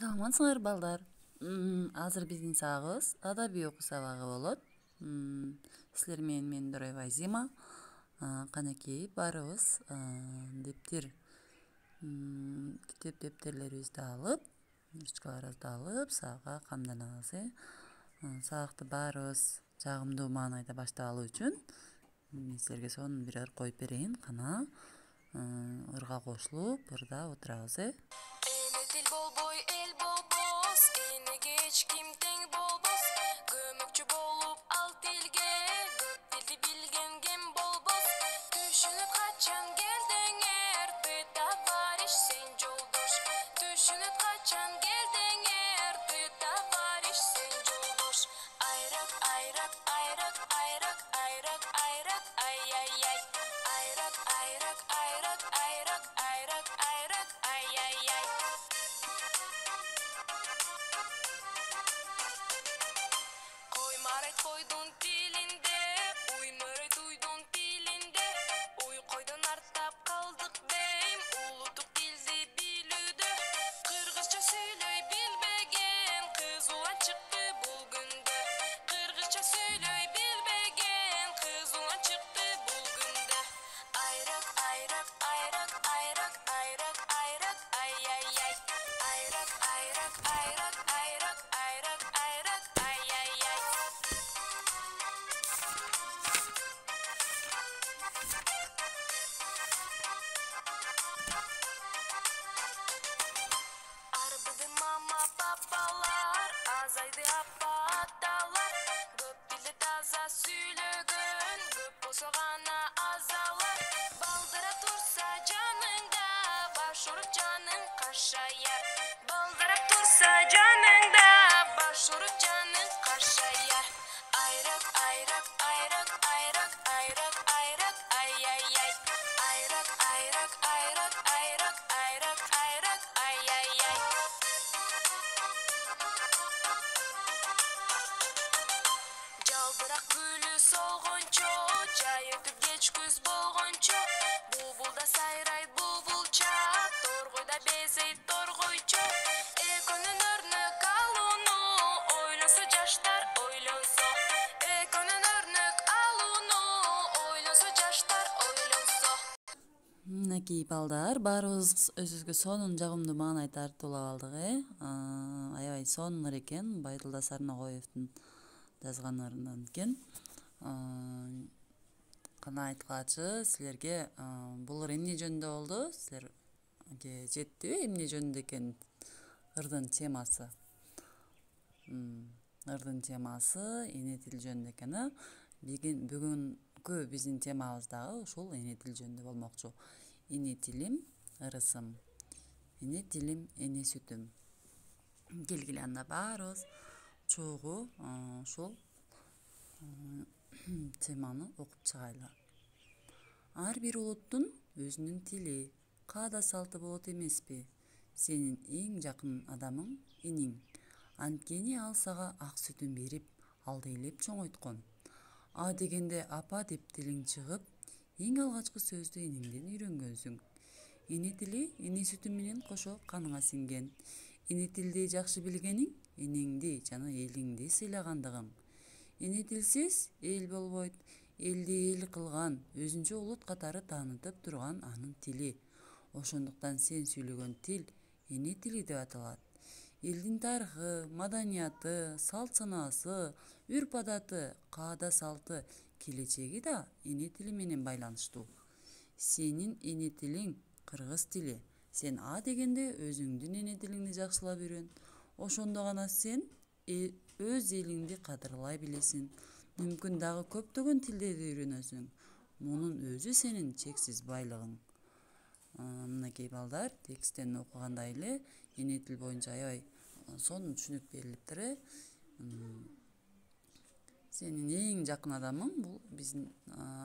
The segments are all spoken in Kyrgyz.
Саламатсыңар балдар. Азыр биздин сабагыбыз адабий окуу сабагы болот. Силер менен мен Дороевая Зима. Канакей барыбыз дептер китеп дептерлерибизди алып, ручкаларыбызды алып, сабакка камданабыз. Сабакты баарыбыз жагымдуу маанайда баштап алуу үчүн мен силерге сонун бир ыр коюп берейин. Кана ырга кошулуп, ырда отурабыз. Dil bolboy el bolbos, enege hiç kim teng bolbos. Gömükçü bolup al dilge, göp dildi bilgen gem bolbos. Düşünüp kaçan geldin er, tıyta var iş sen joldoş. Düşünüp kaçan geldin er, tıyta var iş sen joldoş. Ayrak ayrak ayrak ayrak ayrak ayrak ay ay ay. Ayrak ayrak ayrak ayrak ayrak ayrak ay ay ay. Koymaret koydun dilinde, uymöret uydun dilinde. Uy koydun arttap kaldık beyim, ulutuk dildi bilüde. Kırgızça söyley bilbegen, kız ulan çıktı bul günde. Kırgızça söyley bilbegen, kız ulan çıktı bul günde. Ayrak ayrak ayrak ayrak ayrak ayrak ay ay ay. Ayrak ayrak ayrak ayrak ayrak ayrak ay ay ay. Arbıdı mama papalar, azaydı appa atalar. Göp dildi taza süylөгөн, göp bolsa gana azalar. Baldıra tursa canыңда, başurup canın kaşayar. Baldıra tursa canыңда, başurup canın kaşayar. Ayrak ayrak ayrak ayrak ayrak ayrak ay ay ay. Ayrak ayrak ayrak ayrak ayrak ayrak ay ay ay. Жалбырак гүлү солгончо, жай өтүп кеч күз болгончо. Булбулда сайрайт булбулча, торгойда безейт торгойчо. Экөөнүн өрнөк алууну, ойлосо жаштар ойлосо. Экөөнүн өрнөк алууну, ойлосо жаштар ойлосо. Мынакей балдар, баарыбыз өзүбүзгө сонун жагымдуу маанай тартуулап алдык. Аябай сонун ыр экен, Байдылда Сарнагоевдун жазган ырынан экен. Кана айткачы силерге бул ыр эмне жөнүндө болду? Силерге жеттиби эмне жөнүндө экен ырдын темасы? Ырдын темасы эне тил жөнүндө экен. Бүгүнкү биздин темабыз дагы ушул эне тил жөнүндө болмокчу. Эне тилим, ырысым. Эне тилим, эне сүтүм. Келгиле анда баарыбыз чогуу ушул теманы окуп чыгайлы. Ар бир улуттун өзүнүн тили, каада салты болот эмеспи? Сенин эң жакын адамың эниң. Анткени ал сага ак сүтүн берип, алды ээлеп чоңойткон. А дегенде апа деп тилиң чыгып, эң алгачкы сөздү энеңден үйрөнгөнсүң. Эне тили эне сүтү менен кошо каныңа сиңген. Эне тилди жакшы билгениң, энеңди жана элиңди сыйлагандыгың. Эне тилсиз эл болбойт. Элди эл кылган, өзүнчө улут катары таанытып турган анын тили. Ошондуктан сен сүйлөгөн тил эне тили деп аталат. Элдин тарыхы, маданияты, салт санаасы, үрп адаты, каада салты, келечеги да эне тили менен байланыштуу. Сенин эне тилиң кыргыз тили. Сен а дегенде өзүңдүн эне тилиңди жакшылап үйрөн. Ошондо гана сен өз элиңди кадырлай билесиң. Мүмкүн дагы көптөгөн тилдерди үйрөнөсүң. Мунун өзү сенин чексиз байлыгың. Мынакей балдар, тексттен окугандай эле эне тил боюнча аябай сонун түшүнүк берилиптир. Сенин эң жакын адамың бул биздин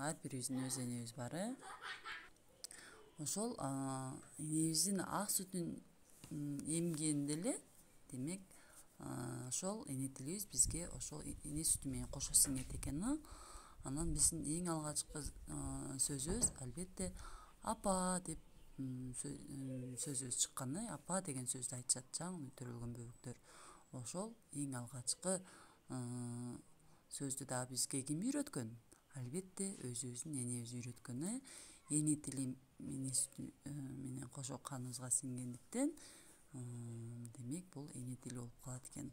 ар бирибиздин өз энебиз бар. Ошол энебиздин ак сүтүн эмгенде эле, демек, ошол эне тилибиз бизге ошол эне сүтү менен кошо сиңет экен. Анан биздин эң алгачкы сөзүбүз албетте апа деп сөзүбүз чыкканда апа деген сөздү айтышат жаңы өтөрүлгөн бөбөктөр. Ошол эң алгачкы сөздү дагы бизге ким үйрөткөн? Албетте өзүбүздүн энебиз үйрөткөн. Эне тили менен кошо каныбызга сиңгендиктен демек бул эне тили болуп калат экен.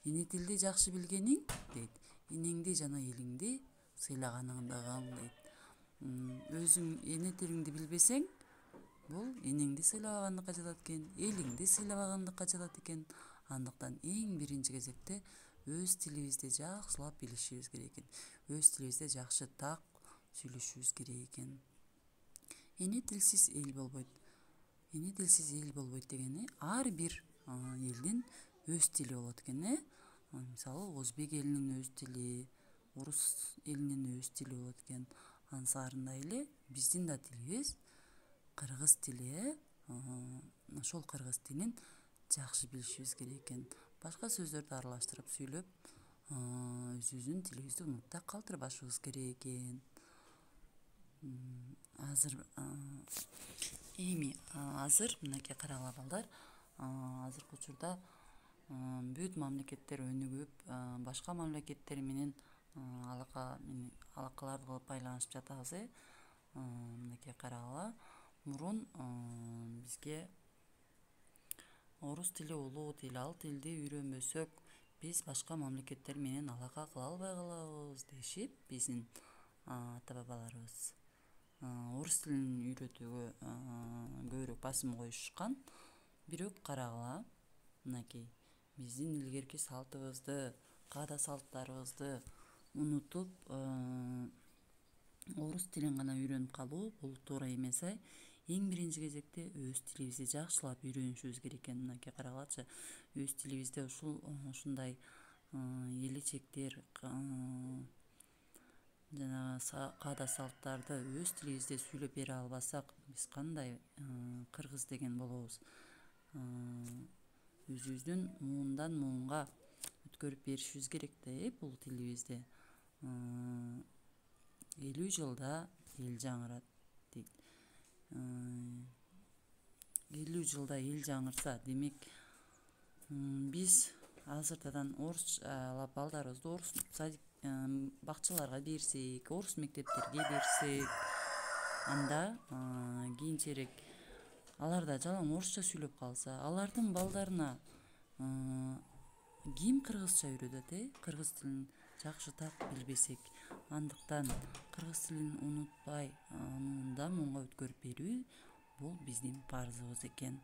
Эне тилди жакшы билгениң дейт, энеңди жана элиңди сыйлаганыңдыгың дейт. Өзүң эне тилиңди билбесең, бул энеңди сыйлабагандыкка жатат экен, элиңди сыйлабагандыкка жатат экен. Андыктан эң биринчи кезекте өз тилибизди жакшылап билишибиз керек экен. Өз тилибизде жакшы так сүйлөшүбүз керек экен. Эне тилсиз эл болбойт. Эне тилсиз эл болбойт дегени ар бир элдин өз тили болот экен. Мисалы, өзбек элинин өз тили, орус элинин өз тили болот экен. Ансаарындай эле биздин да тилибиз кыргыз тили. Ошол кыргыз тилин жакшы билишибиз керек экен. Башка сөздөрдү аралаштырып сүйлөп, өзүбүздүн тилибизди унутпай калтырбашыбыз керек экен. Азыр мынакей карагыла балдар, азыркы учурда бүт мамлекеттер өнүгүп, башка мамлекеттер менен алакаларды кылып байланышып жатабыз. Мынакей карагыла, мурун бизге орус тили улуу тил, ал тилди үйрөнбөсөк, биз башка мамлекеттер менен алака кыла албай калабыз дешип, биздин ата-бабаларыбыз орус тилин үйрөтүүгө көбүрөөк басым коюшкан. Бирок карагыла, мынакей биздин илгерки салтыбызды, каада салттарыбызды унутуп, орус тилин гана үйрөнүп калуу бул туура эмес. Эң биринчи кезекте өз тилибизди жакшылап үйрөнүшүбүз керек экен. Мынакей карагылачы, өз тилибизде ушундай элечектер, жана каада салттарды өз тилибизде сүйлөп бере албасак, биз кандай кыргыз деген болобуз? Өзүбүздүн муундан муунга өткөрүп беришибиз керек да бул тилибизди. 50 жылда эл жаңырат дейт. 50 жылда эл жаңырса, демек биз азыртадан оруслап балдарыбызды орус бакчаларга берсек, орус мектептерге берсек, анда кийинчерээк алар да жалаң орусча сүйлөп калса, алардын балдарына ким кыргызча үйрөтөт? Кыргыз тилин жакшы так билбесек, андыктан кыргыз тилин унутпай, муундан муунга өткөрүп берүү бул биздин парзыбыз экен.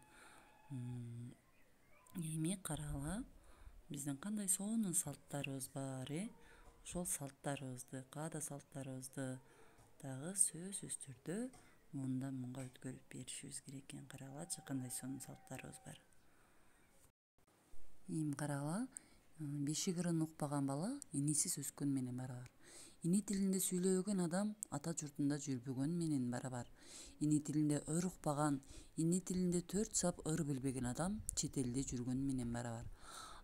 Эми карагыла, биздин кандай сонун салттарыбыз бар, ошол салттарыбызды, каада салттарыбызды дагы сөзсүз түрдө муундан муунга өткөрүп беришибиз керек экен. Карагылачы, кандай сонун салттарыбыз бар. Эми карагыла, бешигирин укпаган бала энесиз өскөн менен барабар. Эне тилинде сүйлөбөгөн адам ата журтунда жүрбөгөн менен барабар. Эне тилинде ыр укпаган, эне тилинде 4 сап ыр билбеген адам чет элде жүргөн менен барабар.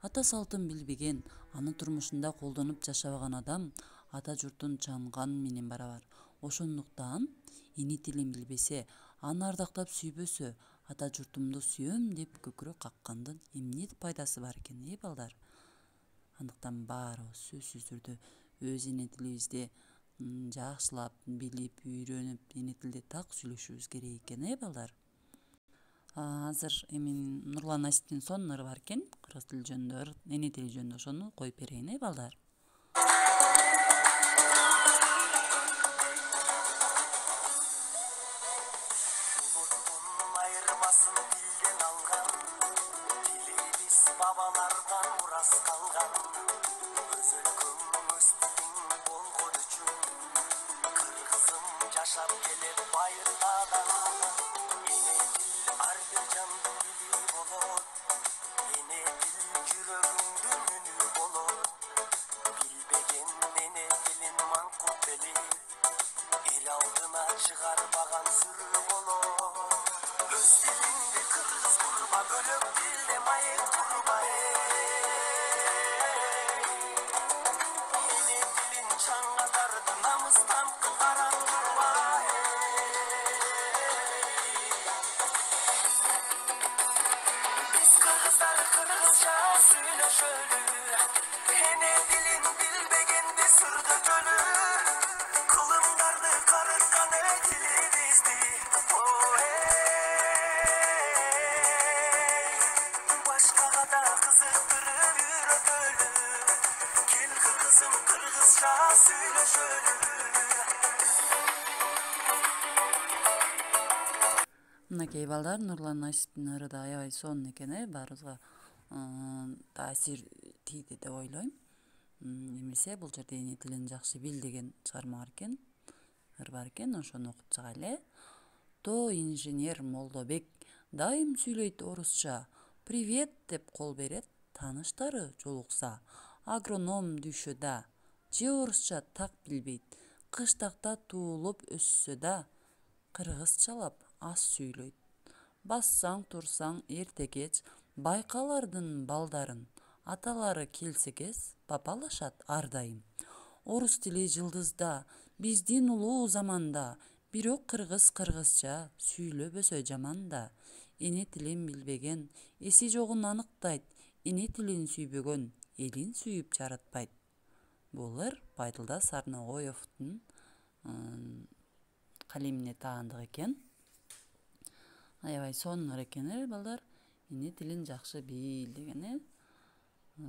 Ата салтын билбеген, аны турмушунда колдонуп жашабаган адам ата журтун чанган менен барабар. Ошондуктан эне тилин билбесе, аны ардактап сүйбөсө, ата журтумду сүйөм деп көкүрөк каккандын эмне пайдасы бар экен, балдар? Андыктан баарыбыз сөзсүз түрдө өз эне тилибизди жакшылап билип, үйрөнүп, эне тилде так сүйлөшүбүз керек экен, балдар. Азыр эми Нурлан Асиптин сонун ыры бар экен, кыргыз тили жөнүндө, эне тили жөнүндө, ошону коюп берейин, балдар. Бабалардан мурас калган өзөлкөң өз тилиң болгон үчүн кыргызым жашап келет байыркадан. Эне тил ар бир жандын тили болот, эне тил жүрөгүңдүн үнү болот. Билбеген эне тилин маңкурт белип эл алдына чыгарбаган сүрүү болот. Өз тилиңди кыргыз курба, бөлөк тилде майек курба. Эне тилин чаңгатарды намыстан кылгаран турба. Söyle ene dilin bilbegende sırda gölü kılımdardı karıkkan dilibizdi o ey başkaga da kızıktırıp yürü gölü gel kızım kırgızca söyle Мынакей балдар Нурлан Асиптин ыры да аябай сонун экен, баарыбызга таасир тийди деп ойлойм. Эмесе бул жерде эне тилин жакшы бил деген чыгарма бар экен, ыр бар экен, ошону окуп чыгайлы. То инженер Молдобек дайым сүйлөйт орусча. Привет деп кол берет, тааныштары жолукса. Агроном düşө да, же орусча так билбейт. Кыштакта туулуп өссө да, кыргызчалап аз сүйлөйт. Бассаң турсаң эрте кеч байкалардын балдарын, аталары келсе кез папалашат ар дайым. Орус тили жылдызда, биздин улуу заманда, бирок кыргызча сүйлөбөсө жаманда. Эне тилин билбеген эси жогун аныктайт, эне тилин сүйбөгөн элин сүйүп жаратпайт. Бул ыр Байдылда Сарнагоевдун калемине таандык экен. Аябай сонун ыр экен, балдар. Эне тилин жакшы бил деген.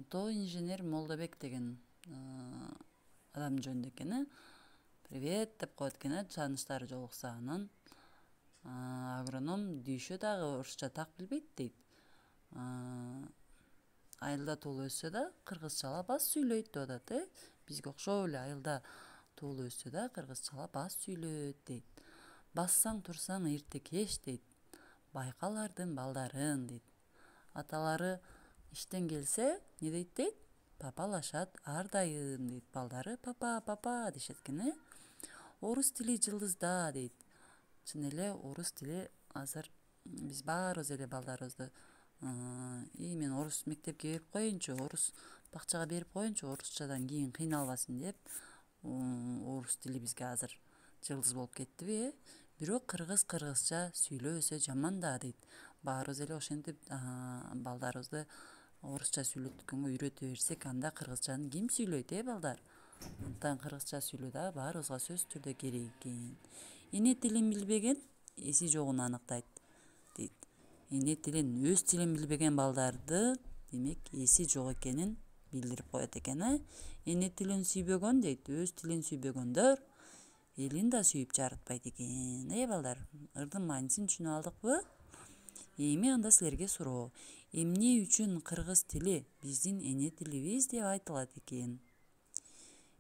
То инженер Молдобек деген адам жөнүндө экен. Привет деп коет экен, тааныштары жолукса. Анан агроном düşө дагы орусча так билбейт дейт. Айылда туулуп өссө да кыргызчалап аз сүйлөйт деп атат, бизге окшоп эле айылда туулуп өссө да кыргызчалап аз сүйлөйт дейт. Бассаң турсаң эрте кеч дейт. Байкалардын балдарын дейт. Аталары иштен келсе, не дейт? Папалашат ар дайым дейт. Балдары папа дешет экен. Орус тили жылдызда дейт. Чын эле орус тили азыр биз баарыбыз эле балдарыбызды мен орус мектепке берип коеюнчу, орус бакчага берип коеюнчу, орусчадан кийин кыйналбасын деп орус тили бизге азыр жылдыз болуп кеттиби? Бирок кыргызча сүйлөбөсө жаман да дейт. Баарыбыз эле ошентип балдарыбызды орусча сүйлөткөнгө үйрөтө берсек, анда кыргызчаны ким сүйлөйт, балдар? Антан кыргызча сүйлөө да баарыбызга сөзсүз түрдө керек экен. Эне тилин билбеген эси жогун аныктайт дейт. Эне тилин, өз тилин билбеген балдарды, демек, эси жок экенин билдирип коет экен. Эне тилин сүйбөгөн дейт, өз тилин сүйбөгөндөр элин да сүйүп жаратпайт экен. Балдар, ырдын маанисин түшүнүп алдыкпы? Эми анда силерге суроо. Эмне үчүн кыргыз тили биздин эне тилибиз деп айтылат экен?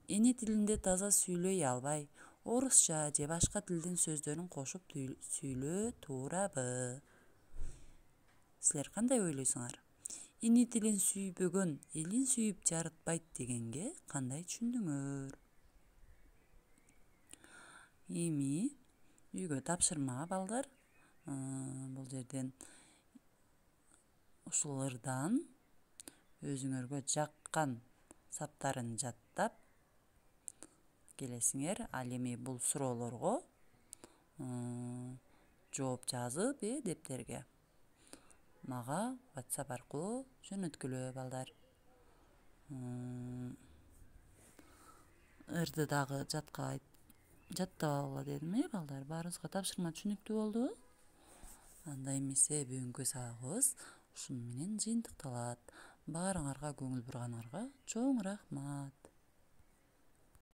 Эне тилинде таза сүйлөй албай, орусча же башка тилдин сөздөрүн кошуп сүйлөө туурабы? Силер кандай ойлойсуңар? Эне тилин сүйбөгөн элин сүйүп жаратпайт дегенге кандай түшүндүңөр? Эми үйгө тапшырма, балдар. Бул жерден ушул ырдан өзүңөргө жаккан саптарын жаттап келесиңер. Ал эми бул суроолорго жооп жазып, дептерге мага WhatsApp аркылуу жөнөткүлө, балдар. Ырды дагы жаттап алгыла дедим, балдар. Баарыбызга тапшырма түшүнүктүү болду. Анда эмесе бүгүнкү сабагыбыз ушуну менен жыйынтыкталат. Баарыңарга көңүл бурганыңарга чоң рахмат.